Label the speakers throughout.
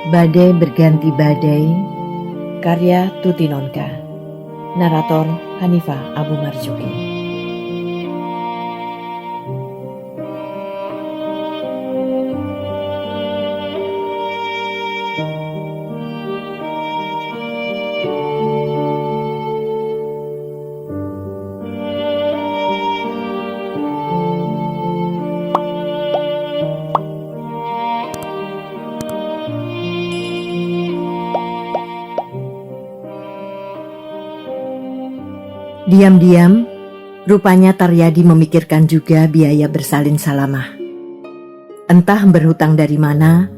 Speaker 1: Badai Berganti Badai, karya Tuti Nonka, narator Hanifah Abu Marzuki. Diam-diam, rupanya Taryadi memikirkan juga biaya bersalin Salamah. Entah berhutang dari mana,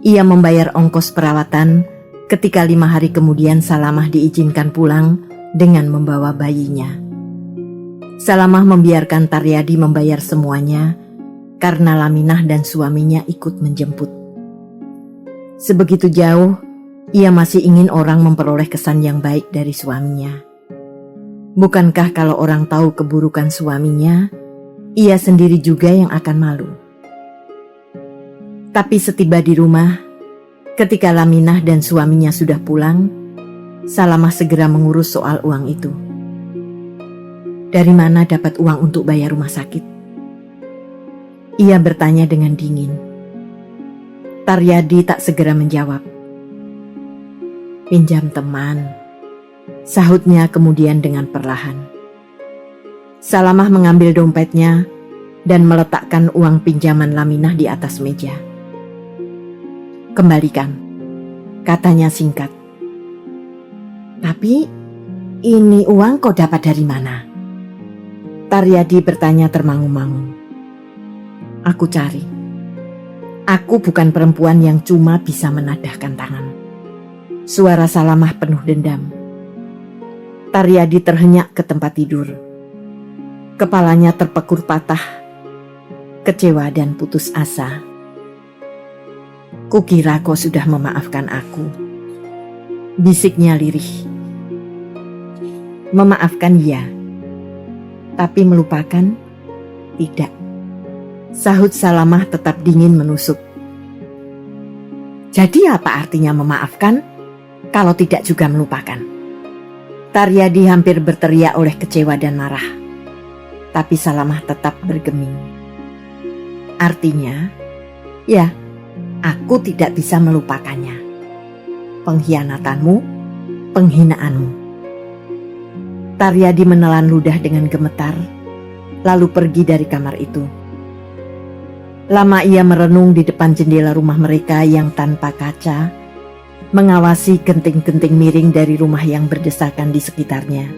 Speaker 1: ia membayar ongkos perawatan ketika 5 hari kemudian Salamah diizinkan pulang dengan membawa bayinya. Salamah membiarkan Taryadi membayar semuanya karena Laminah dan suaminya ikut menjemput. Sebegitu jauh, ia masih ingin orang memperoleh kesan yang baik dari suaminya. Bukankah kalau orang tahu keburukan suaminya, ia sendiri juga yang akan malu? Tapi setiba di rumah, ketika Laminah dan suaminya sudah pulang, Salamah segera mengurus soal uang itu. Dari mana dapat uang untuk bayar rumah sakit? Ia bertanya dengan dingin. Taryadi tak segera menjawab. Pinjam teman, sahutnya kemudian dengan perlahan. Salamah mengambil dompetnya dan meletakkan uang pinjaman Laminah di atas meja. Kembalikan, katanya singkat. Tapi ini uang kau dapat dari mana? Taryadi bertanya termangu-mangu. Aku cari. Aku bukan perempuan yang cuma bisa menadahkan tangan. Suara Salamah penuh dendam. Taryadi terhenyak ke tempat tidur. Kepalanya terpekur patah, kecewa dan putus asa. Kukira kau sudah memaafkan aku, bisiknya lirih. Memaafkan ya, tapi melupakan tidak. Sahut Salamah tetap dingin menusuk. Jadi apa artinya memaafkan kalau tidak juga melupakan? Taryadi hampir berteriak oleh kecewa dan marah. Tapi Salamah tetap bergeming. Artinya, ya, aku tidak bisa melupakannya. Pengkhianatanmu, penghinaanmu. Taryadi menelan ludah dengan gemetar, lalu pergi dari kamar itu. Lama ia merenung di depan jendela rumah mereka yang tanpa kaca, mengawasi genting-genting miring dari rumah yang berdesakan di sekitarnya.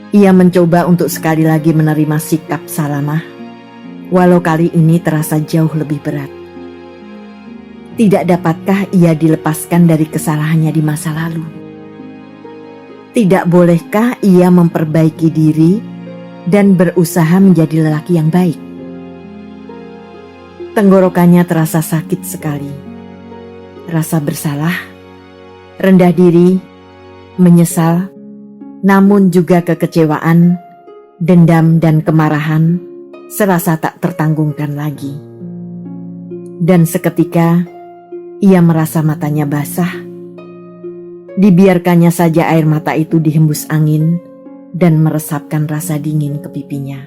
Speaker 1: Ia mencoba untuk sekali lagi menerima sikap Salamah, walau kali ini terasa jauh lebih berat. Tidak dapatkah ia dilepaskan dari kesalahannya di masa lalu? Tidak bolehkah ia memperbaiki diri dan berusaha menjadi lelaki yang baik? Tenggorokannya terasa sakit sekali. Rasa bersalah, rendah diri, menyesal, namun juga kekecewaan, dendam dan kemarahan serasa tak tertanggungkan lagi. Dan seketika ia merasa matanya basah. Dibiarkannya saja air mata itu dihembus angin dan meresapkan rasa dingin ke pipinya.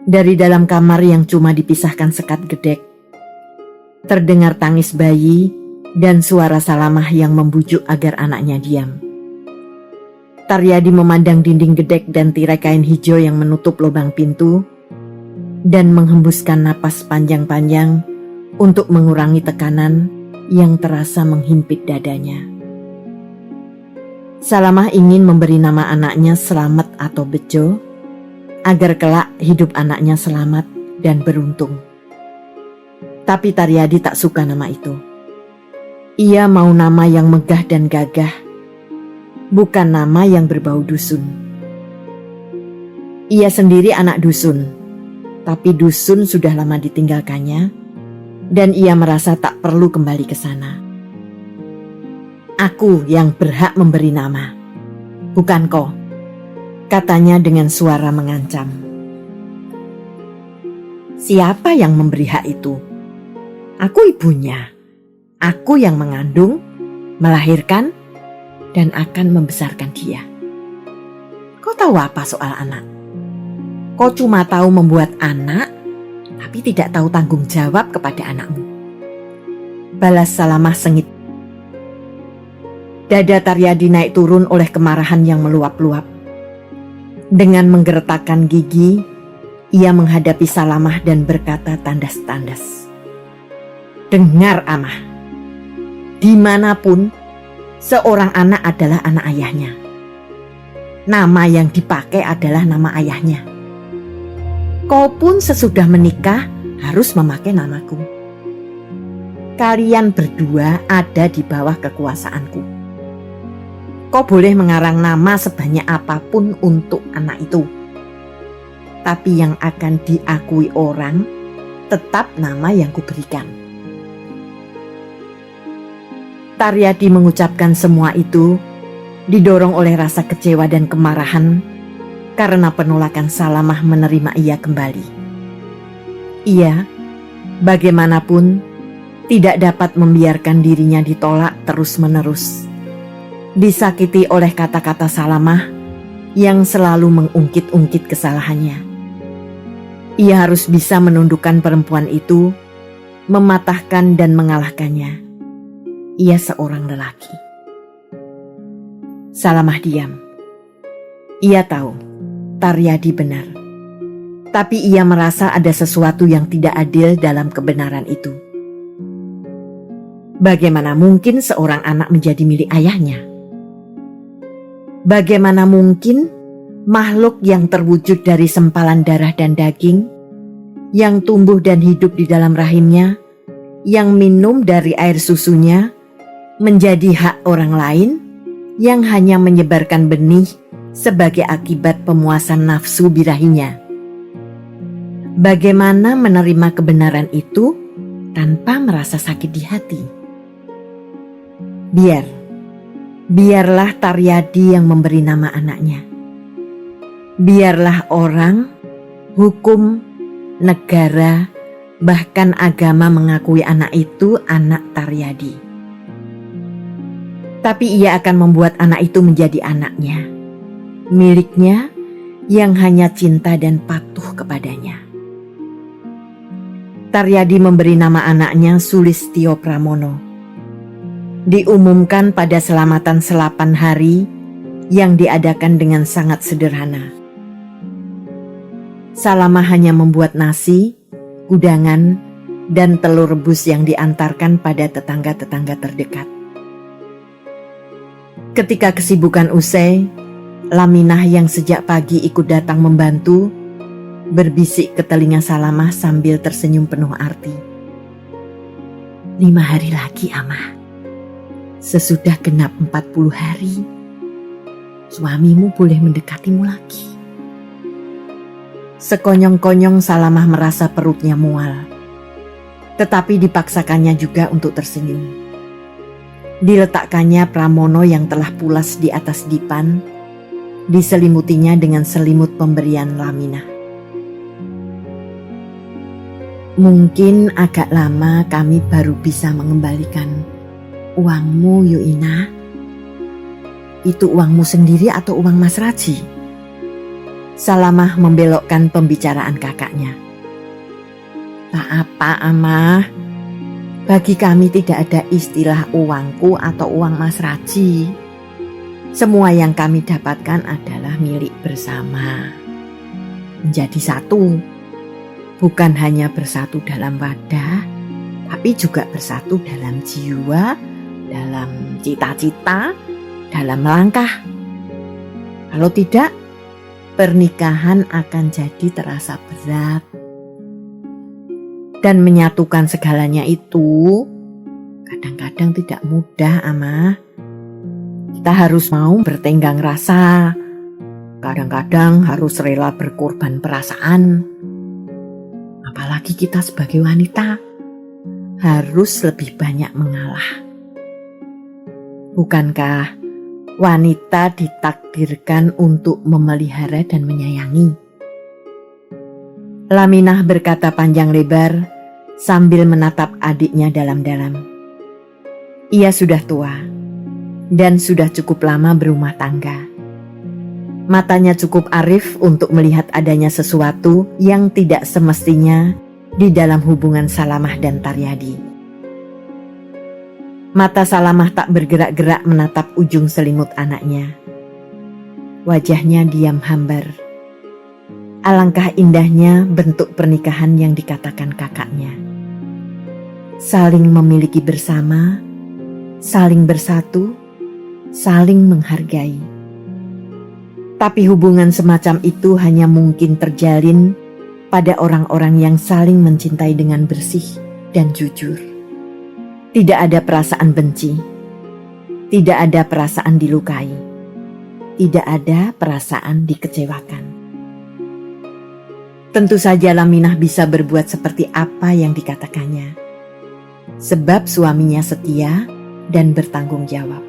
Speaker 1: Dari dalam kamar yang cuma dipisahkan sekat gedek, terdengar tangis bayi dan suara Salamah yang membujuk agar anaknya diam. Taryadi memandang dinding gedek dan tirai kain hijau yang menutup lubang pintu dan menghembuskan napas panjang-panjang untuk mengurangi tekanan yang terasa menghimpit dadanya. Salamah ingin memberi nama anaknya Slamet atau Bejo, agar kelak hidup anaknya selamat dan beruntung. Tapi Taryadi tak suka nama itu. Ia mau nama yang megah dan gagah, bukan nama yang berbau dusun. Ia sendiri anak dusun, tapi dusun sudah lama ditinggalkannya, dan ia merasa tak perlu kembali ke sana. Aku yang berhak memberi nama, bukan kau, katanya dengan suara mengancam. Siapa yang memberi hak itu? Aku ibunya. Aku yang mengandung, melahirkan, dan akan membesarkan dia. Kau tahu apa soal anak? Kau cuma tahu membuat anak, tapi tidak tahu tanggung jawab kepada anakmu. Balas Salamah sengit. Dada Taryadi naik turun oleh kemarahan yang meluap-luap. Dengan menggeretakkan gigi, ia menghadapi Salamah dan berkata tandas-tandas. Dengar Amah, dimanapun seorang anak adalah anak ayahnya. Nama yang dipakai adalah nama ayahnya. Kau pun sesudah menikah harus memakai namaku. Kalian berdua ada di bawah kekuasaanku. Kau boleh mengarang nama sebanyak apapun untuk anak itu. Tapi yang akan diakui orang tetap nama yang kuberikan. Taryadi mengucapkan semua itu didorong oleh rasa kecewa dan kemarahan karena penolakan Salamah menerima ia kembali. Ia, bagaimanapun, tidak dapat membiarkan dirinya ditolak terus-menerus. Disakiti oleh kata-kata Salamah yang selalu mengungkit-ungkit kesalahannya. Ia harus bisa menundukkan perempuan itu, mematahkan dan mengalahkannya. Ia seorang lelaki. Salamah diam. Ia tahu Taryadi benar. Tapi ia merasa ada sesuatu yang tidak adil dalam kebenaran itu. Bagaimana mungkin seorang anak menjadi milik ayahnya? Bagaimana mungkin makhluk yang terwujud dari sempalan darah dan daging, yang tumbuh dan hidup di dalam rahimnya, yang minum dari air susunya, menjadi hak orang lain yang hanya menyebarkan benih sebagai akibat pemuasan nafsu birahinya? Bagaimana menerima kebenaran itu tanpa merasa sakit di hati? Biarlah Taryadi yang memberi nama anaknya. Biarlah orang, hukum, negara, bahkan agama mengakui anak itu anak Taryadi. Tapi ia akan membuat anak itu menjadi anaknya, miliknya yang hanya cinta dan patuh kepadanya. Taryadi memberi nama anaknya Sulistyo Pramono. Diumumkan pada selamatan selapan hari yang diadakan dengan sangat sederhana. Salamah hanya membuat nasi, gudangan, dan telur rebus yang diantarkan pada tetangga-tetangga terdekat. Ketika kesibukan usai, Laminah yang sejak pagi ikut datang membantu, berbisik ke telinga Salamah sambil tersenyum penuh arti. 5 hari lagi, Amah. Sesudah genap 40 hari, suamimu boleh mendekatimu lagi. Sekonyong-konyong Salamah merasa perutnya mual, tetapi dipaksakannya juga untuk tersenyum. Diletakkannya Pramono yang telah pulas di atas dipan, diselimutinya dengan selimut pemberian Laminah. Mungkin agak lama kami baru bisa mengembalikan uangmu, Yuina. Itu uangmu sendiri atau uang Mas Raji? Salamah membelokkan pembicaraan kakaknya. Tak apa, Amah. Bagi kami tidak ada istilah uangku atau uang Mas Raji. Semua yang kami dapatkan adalah milik bersama. Menjadi satu. Bukan hanya bersatu dalam wadah, tapi juga bersatu dalam jiwa, dalam cita-cita, dalam langkah. Kalau tidak, pernikahan akan jadi terasa berat. Dan menyatukan segalanya itu kadang-kadang tidak mudah, Amah. Kita harus mau bertenggang rasa. Kadang-kadang harus rela berkorban perasaan. Apalagi kita sebagai wanita harus lebih banyak mengalah. Bukankah wanita ditakdirkan untuk memelihara dan menyayangi? Laminah berkata panjang lebar sambil menatap adiknya dalam-dalam. Ia sudah tua dan sudah cukup lama berumah tangga. Matanya cukup arif untuk melihat adanya sesuatu yang tidak semestinya di dalam hubungan Salamah dan Taryadi. Mata Salamah tak bergerak-gerak menatap ujung selimut anaknya. Wajahnya diam hambar. Alangkah indahnya bentuk pernikahan yang dikatakan kakaknya. Saling memiliki bersama, saling bersatu, saling menghargai. Tapi hubungan semacam itu hanya mungkin terjalin pada orang-orang yang saling mencintai dengan bersih dan jujur. Tidak ada perasaan benci, tidak ada perasaan dilukai, tidak ada perasaan dikecewakan. Tentu saja Laminah bisa berbuat seperti apa yang dikatakannya, sebab suaminya setia dan bertanggung jawab.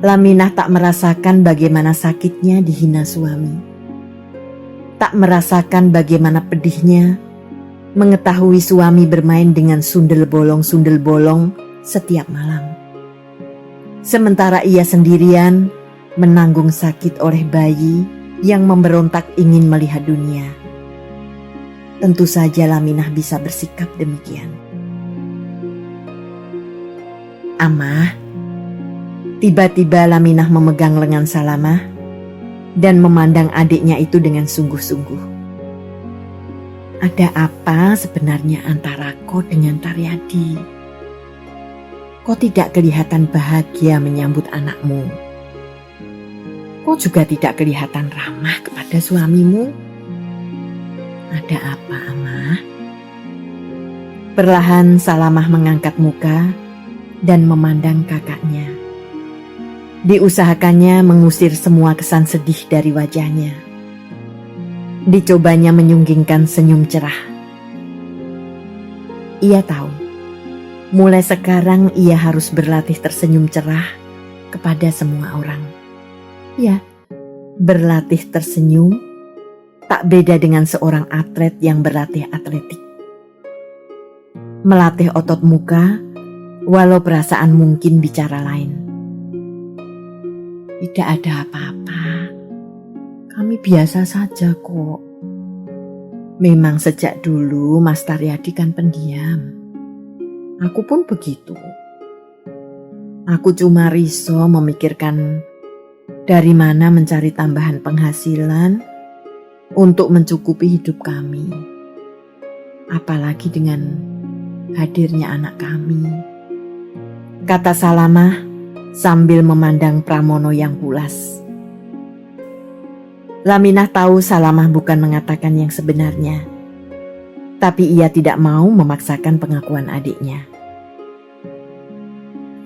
Speaker 1: Laminah tak merasakan bagaimana sakitnya dihina suami. Tak merasakan bagaimana pedihnya mengetahui suami bermain dengan sundel bolong setiap malam. Sementara ia sendirian menanggung sakit oleh bayi yang memberontak ingin melihat dunia. Tentu saja Laminah bisa bersikap demikian. Amah, tiba-tiba Laminah memegang lengan Salamah dan memandang adiknya itu dengan sungguh-sungguh. Ada apa sebenarnya antara kau dengan Taryadi? Kau tidak kelihatan bahagia menyambut anakmu. Kau juga tidak kelihatan ramah kepada suamimu. Ada apa, Amah? Perlahan Salamah mengangkat muka dan memandang kakaknya. Diusahakannya mengusir semua kesan sedih dari wajahnya. Dicobanya menyunggingkan senyum cerah. Ia tahu, mulai sekarang ia harus berlatih tersenyum cerah kepada semua orang. Ya, berlatih tersenyum tak beda dengan seorang atlet yang berlatih atletik. Melatih otot muka, walau perasaan mungkin bicara lain. Tidak ada apa-apa. Kami biasa saja kok. Memang sejak dulu Mas Taryadi kan pendiam. Aku pun begitu. Aku cuma risau memikirkan dari mana mencari tambahan penghasilan untuk mencukupi hidup kami. Apalagi dengan hadirnya anak kami, kata Salamah sambil memandang Pramono yang pulas. Laminah tahu Salamah bukan mengatakan yang sebenarnya, tapi ia tidak mau memaksakan pengakuan adiknya.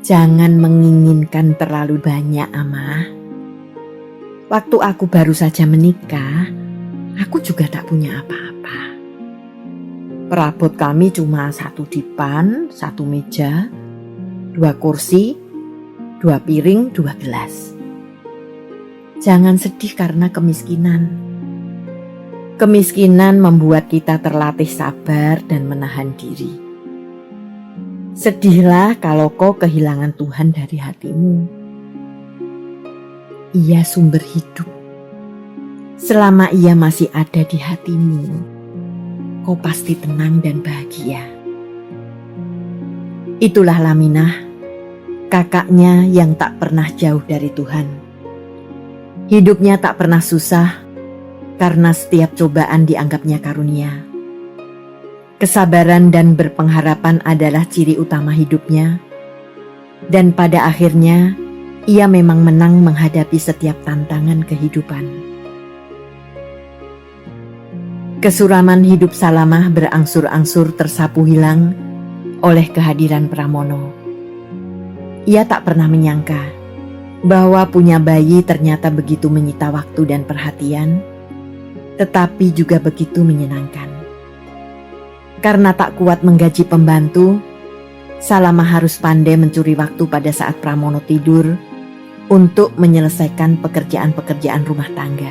Speaker 1: Jangan menginginkan terlalu banyak, Amah. Waktu aku baru saja menikah, aku juga tak punya apa-apa. Perabot kami cuma 1 dipan, 1 meja, 2 kursi, 2 piring, 2 gelas. Jangan sedih karena kemiskinan. Kemiskinan membuat kita terlatih sabar dan menahan diri. Sedihlah kalau kau kehilangan Tuhan dari hatimu. Ia sumber hidup. Selama ia masih ada di hatimu, kau pasti tenang dan bahagia. Itulah Laminah, kakaknya yang tak pernah jauh dari Tuhan. Hidupnya tak pernah susah karena setiap cobaan dianggapnya karunia. Kesabaran dan berpengharapan adalah ciri utama hidupnya, dan pada akhirnya ia memang menang menghadapi setiap tantangan kehidupan. Kesuraman hidup Salamah berangsur-angsur tersapu hilang oleh kehadiran Pramono. Ia tak pernah menyangka bahwa punya bayi ternyata begitu menyita waktu dan perhatian, tetapi juga begitu menyenangkan. Karena tak kuat menggaji pembantu, Salamah harus pandai mencuri waktu pada saat Pramono tidur untuk menyelesaikan pekerjaan-pekerjaan rumah tangga.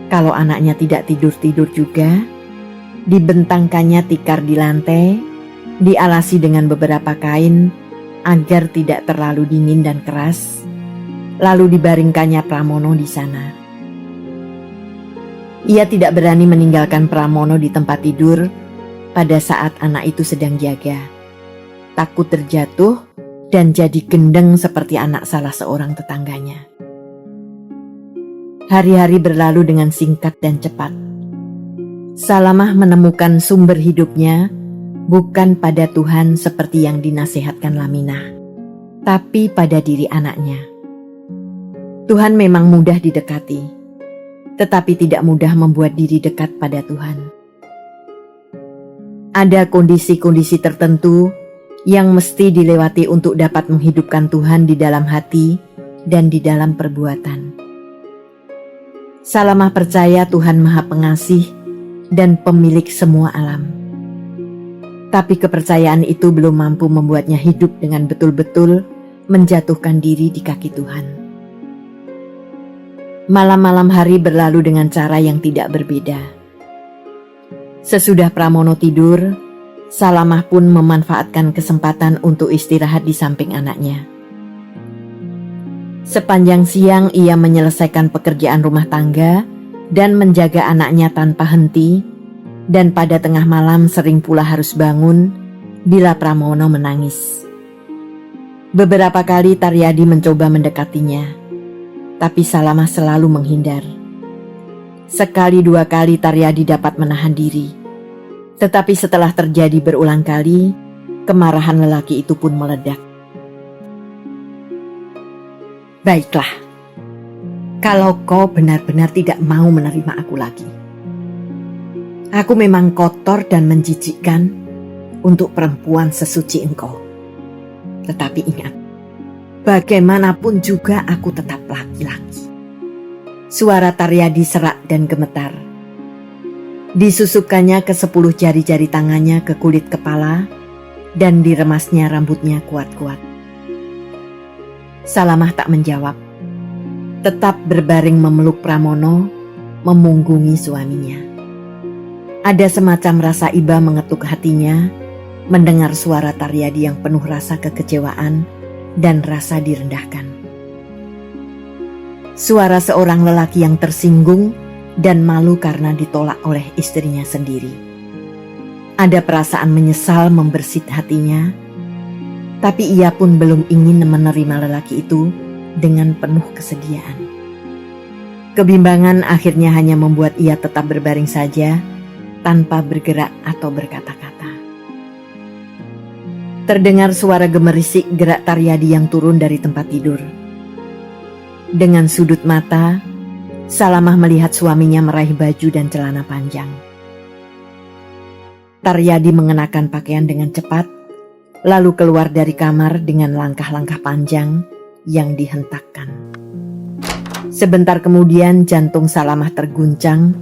Speaker 1: Kalau anaknya tidak tidur-tidur juga, Dibentangkannya tikar di lantai, dialasi dengan beberapa kain agar tidak terlalu dingin dan keras, lalu dibaringkannya Pramono di sana. Ia tidak berani meninggalkan Pramono di tempat tidur pada saat anak itu sedang jaga. Takut terjatuh dan jadi gendeng seperti anak salah seorang tetangganya. Hari-hari berlalu dengan singkat dan cepat. Salamah menemukan sumber hidupnya bukan pada Tuhan seperti yang dinasihatkan Laminah, tapi pada diri anaknya. Tuhan memang mudah didekati, tetapi tidak mudah membuat diri dekat pada Tuhan. Ada kondisi-kondisi tertentu yang mesti dilewati untuk dapat menghidupkan Tuhan di dalam hati dan di dalam perbuatan. Salamah percaya Tuhan Maha Pengasih dan pemilik semua alam. Tapi kepercayaan itu belum mampu membuatnya hidup dengan betul-betul menjatuhkan diri di kaki Tuhan. Malam-malam hari berlalu dengan cara yang tidak berbeda. Sesudah Pramono tidur, Salamah pun memanfaatkan kesempatan untuk istirahat di samping anaknya. Sepanjang siang ia menyelesaikan pekerjaan rumah tangga dan menjaga anaknya tanpa henti, dan pada tengah malam sering pula harus bangun bila Pramono menangis. Beberapa kali Taryadi mencoba mendekatinya, tapi Salamah selalu menghindar. Sekali dua kali Taryadi dapat menahan diri, tetapi setelah terjadi berulang kali, kemarahan lelaki itu pun meledak. Baiklah, kalau kau benar-benar tidak mau menerima aku lagi. Aku memang kotor dan menjijikkan untuk perempuan sesuci engkau. Tetapi ingat, bagaimanapun juga aku tetap laki-laki. Suara Taryadi serak dan gemetar. Disusupkannya ke 10 jari-jari tangannya ke kulit kepala dan diremasnya rambutnya kuat-kuat. Salamah tak menjawab, tetap berbaring memeluk Pramono, memunggungi suaminya. Ada semacam rasa iba mengetuk hatinya mendengar suara Taryadi yang penuh rasa kekecewaan dan rasa direndahkan. Suara seorang lelaki yang tersinggung dan malu karena ditolak oleh istrinya sendiri. Ada perasaan menyesal membersit hatinya, tapi ia pun belum ingin menerima lelaki itu dengan penuh kesediaan. Kebimbangan akhirnya hanya membuat ia tetap berbaring saja tanpa bergerak atau berkata-kata. Terdengar suara gemerisik gerak Taryadi yang turun dari tempat tidur. Dengan sudut mata, Salamah melihat suaminya meraih baju dan celana panjang. Taryadi mengenakan pakaian dengan cepat, lalu keluar dari kamar dengan langkah-langkah panjang yang dihentakkan. Sebentar kemudian jantung Salamah terguncang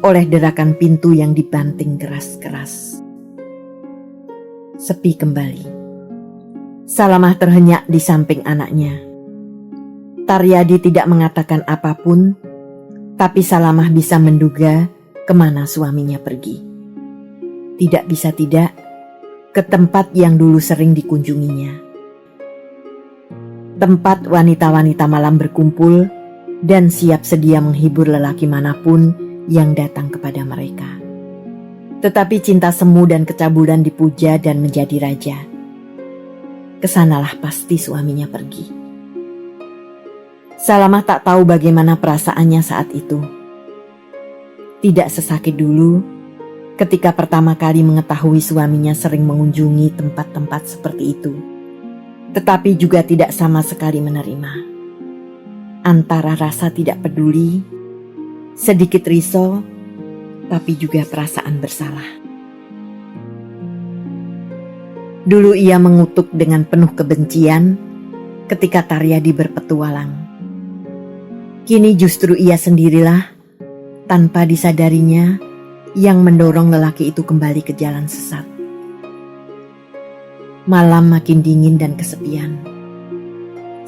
Speaker 1: oleh derakan pintu yang dibanting keras-keras. Sepi kembali. Salamah terhenyak di samping anaknya. Taryadi tidak mengatakan apapun, tapi Salamah bisa menduga kemana suaminya pergi. Tidak bisa tidak, ke tempat yang dulu sering dikunjunginya. Tempat wanita-wanita malam berkumpul dan siap sedia menghibur lelaki manapun yang datang kepada mereka. Tetapi cinta semu dan kecabulan dipuja dan menjadi raja. Kesanalah pasti suaminya pergi. Salamah tak tahu bagaimana perasaannya saat itu. Tidak sesakit dulu ketika pertama kali mengetahui suaminya sering mengunjungi tempat-tempat seperti itu. Tetapi juga tidak sama sekali menerima. Antara rasa tidak peduli, sedikit risau, tapi juga perasaan bersalah. Dulu ia mengutuk dengan penuh kebencian ketika Taryadi berpetualang. Kini justru ia sendirilah, tanpa disadarinya, yang mendorong lelaki itu kembali ke jalan sesat. Malam makin dingin dan kesepian.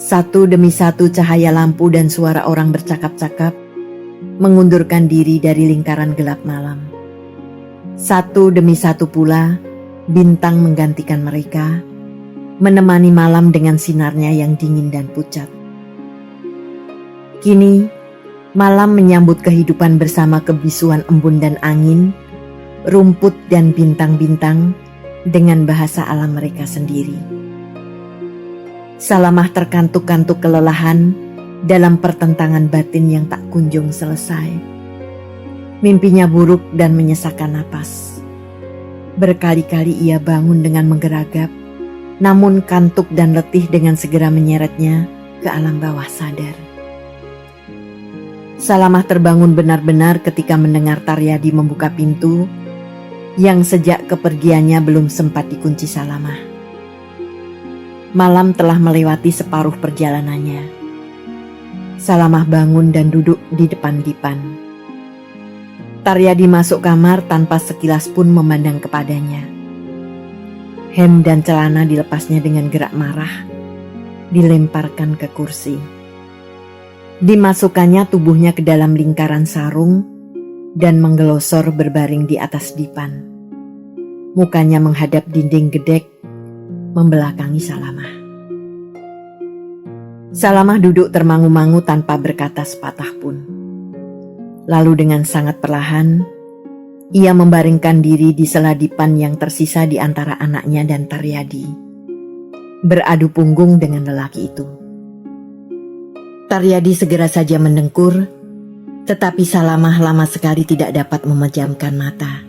Speaker 1: Satu demi satu cahaya lampu dan suara orang bercakap-cakap mengundurkan diri dari lingkaran gelap malam. Satu demi satu pula, bintang menggantikan mereka, menemani malam dengan sinarnya yang dingin dan pucat. Kini, malam menyambut kehidupan bersama kebisuan embun dan angin, rumput dan bintang-bintang dengan bahasa alam mereka sendiri. Salamah terkantuk-kantuk kelelahan dalam pertentangan batin yang tak kunjung selesai. Mimpinya buruk dan menyesakkan napas. Berkali-kali ia bangun dengan menggeragap, namun kantuk dan letih dengan segera menyeretnya ke alam bawah sadar. Salamah terbangun benar-benar ketika mendengar Taryadi membuka pintu yang sejak kepergiannya belum sempat dikunci Salamah. Malam telah melewati separuh perjalanannya. Salamah bangun dan duduk di depan dipan. Taryadi masuk kamar tanpa sekilas pun memandang kepadanya. Hem dan celana dilepasnya dengan gerak marah, dilemparkan ke kursi. Dimasukkannya tubuhnya ke dalam lingkaran sarung dan menggelosor berbaring di atas dipan. Mukanya menghadap dinding gedek, membelakangi Salamah. Salamah duduk termangu-mangu tanpa berkata sepatah pun. Lalu dengan sangat perlahan, ia membaringkan diri di sela dipan yang tersisa di antara anaknya dan Taryadi, beradu punggung dengan lelaki itu. Taryadi segera saja mendengkur, tetapi Salamah lama sekali tidak dapat memejamkan mata.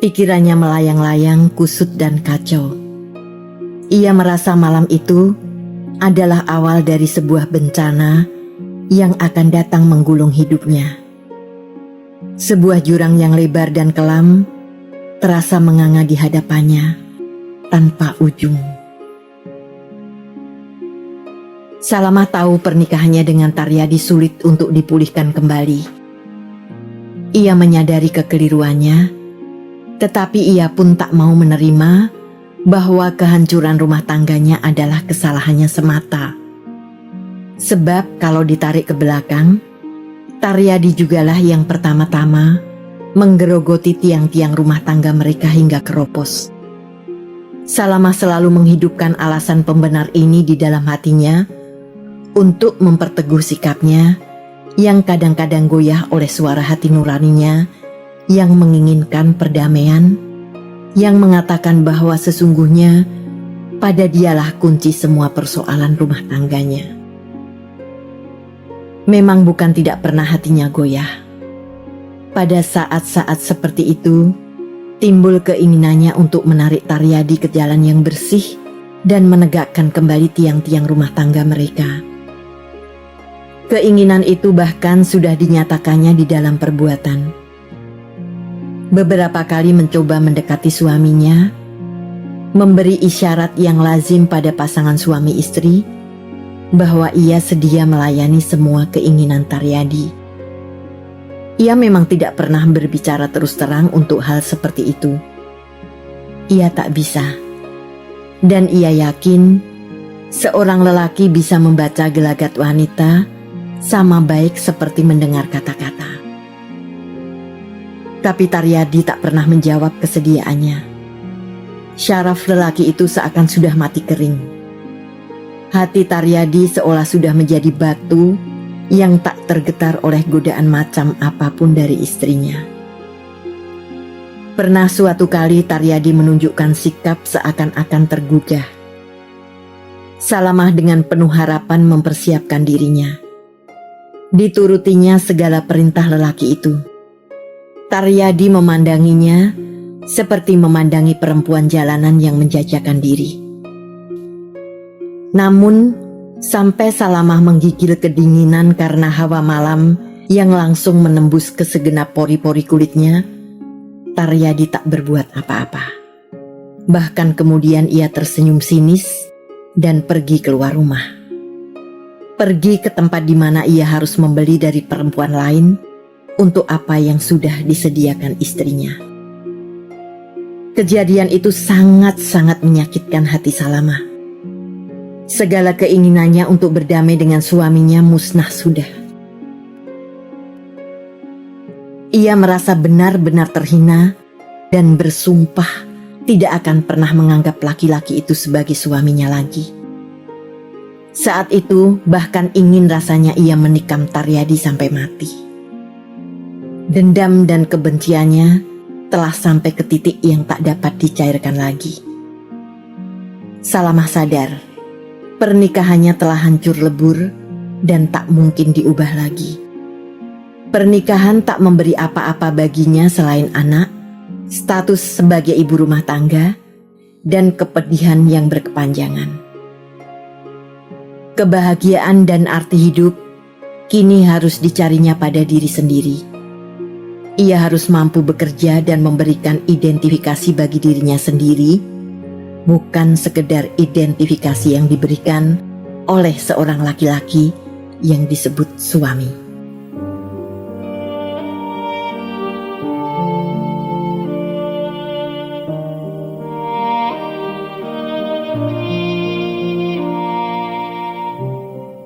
Speaker 1: Pikirannya melayang-layang, kusut dan kacau. Ia merasa malam itu adalah awal dari sebuah bencana yang akan datang menggulung hidupnya. Sebuah jurang yang lebar dan kelam terasa menganga di hadapannya tanpa ujung. Salamah tahu pernikahannya dengan Taryadi sulit untuk dipulihkan kembali. Ia menyadari kekeliruannya, tetapi ia pun tak mau menerima bahwa kehancuran rumah tangganya adalah kesalahannya semata. Sebab kalau ditarik ke belakang, Taryadi jugalah yang pertama-tama menggerogoti tiang-tiang rumah tangga mereka hingga keropos. Salamah selalu menghidupkan alasan pembenar ini di dalam hatinya untuk memperteguh sikapnya yang kadang-kadang goyah oleh suara hati nuraninya yang menginginkan perdamaian, yang mengatakan bahwa sesungguhnya pada dialah kunci semua persoalan rumah tangganya. Memang bukan tidak pernah hatinya goyah. Pada saat-saat seperti itu, timbul keinginannya untuk menarik Taryadi ke jalan yang bersih dan menegakkan kembali tiang-tiang rumah tangga mereka. Keinginan itu bahkan sudah dinyatakannya di dalam perbuatan. Beberapa kali mencoba mendekati suaminya, memberi isyarat yang lazim pada pasangan suami istri, bahwa ia sedia melayani semua keinginan Taryadi. Ia memang tidak pernah berbicara terus terang untuk hal seperti itu. Ia tak bisa. Dan ia yakin seorang lelaki bisa membaca gelagat wanita sama baik seperti mendengar kata-kata. Tapi Taryadi tak pernah menjawab kesediaannya. Syaraf lelaki itu seakan sudah mati kering. Hati Taryadi seolah sudah menjadi batu yang tak tergetar oleh godaan macam apapun dari istrinya. Pernah suatu kali Taryadi menunjukkan sikap seakan-akan tergugah. Salamah dengan penuh harapan mempersiapkan dirinya. Diturutinya segala perintah lelaki itu. Taryadi memandanginya seperti memandangi perempuan jalanan yang menjajakan diri. Namun, sampai Salamah menggigil kedinginan karena hawa malam yang langsung menembus ke segenap pori-pori kulitnya, Taryadi tak berbuat apa-apa. Bahkan kemudian ia tersenyum sinis dan pergi keluar rumah. Pergi ke tempat di mana ia harus membeli dari perempuan lain untuk apa yang sudah disediakan istrinya. Kejadian itu sangat-sangat menyakitkan hati Salamah. Segala keinginannya untuk berdamai dengan suaminya musnah sudah. Ia merasa benar-benar terhina dan bersumpah tidak akan pernah menganggap laki-laki itu sebagai suaminya lagi. Saat itu bahkan ingin rasanya ia menikam Taryadi sampai mati. Dendam dan kebenciannya telah sampai ke titik yang tak dapat dicairkan lagi. Salamah sadar, pernikahannya telah hancur lebur dan tak mungkin diubah lagi. Pernikahan tak memberi apa-apa baginya selain anak, status sebagai ibu rumah tangga, dan kepedihan yang berkepanjangan. Kebahagiaan dan arti hidup kini harus dicarinya pada diri sendiri. Ia harus mampu bekerja dan memberikan identifikasi bagi dirinya sendiri, bukan sekedar identifikasi yang diberikan oleh seorang laki-laki yang disebut suami.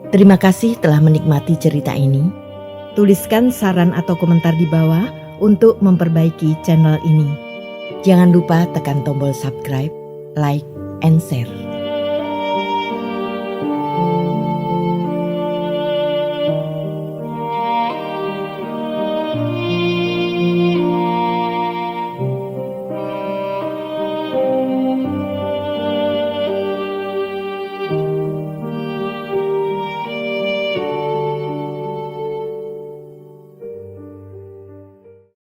Speaker 1: Terima kasih telah menikmati cerita ini. Tuliskan saran atau komentar di bawah untuk memperbaiki channel ini. Jangan lupa tekan tombol subscribe, like, and share.